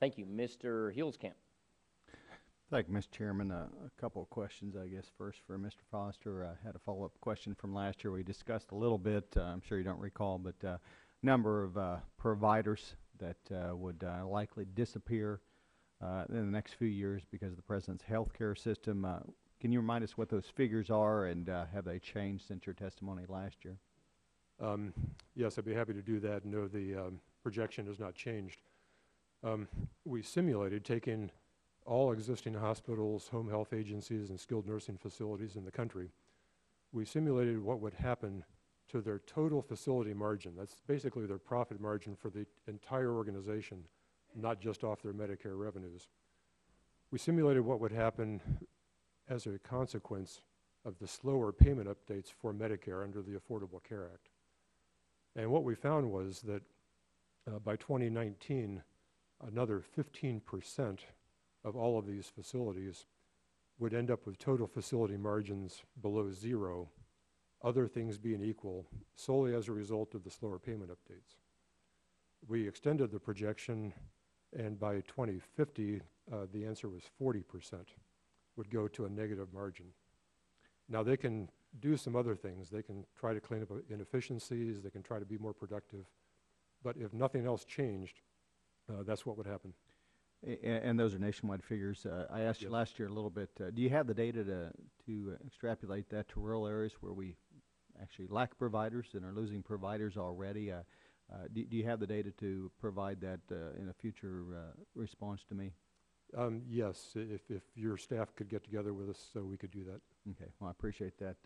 Thank you. Mr. Huelskamp. Thank you, Mr. Chairman. A couple of questions, I guess. First for Mr. Foster, I had a follow-up question from last year. We discussed a little bit, I'm sure you don't recall, but number of providers that would likely disappear in the next few years because of the President's health care system. Can you remind us what those figures are, and have they changed since your testimony last year? Yes, I'd be happy to do that. No, the projection has not changed. We simulated taking all existing hospitals, home health agencies, and skilled nursing facilities in the country. We simulated what would happen to their total facility margin. That's basically their profit margin for the entire organization, not just off their Medicare revenues. We simulated what would happen as a consequence of the slower payment updates for Medicare under the Affordable Care Act. And what we found was that by 2019, another 15% of all of these facilities would end up with total facility margins below zero, other things being equal, solely as a result of the slower payment updates. We extended the projection, and by 2050, the answer was 40% would go to a negative margin. Now, they can do some other things. They can try to clean up inefficiencies. They can try to be more productive. But if nothing else changed, that's what would happen. And those are nationwide figures. I asked you last year a little bit, do you have the data to extrapolate that to rural areas where we actually lack providers and are losing providers already? Do you have the data to provide that in a future response to me? Yes, if your staff could get together with us, so we could do that. Okay, well, I appreciate that.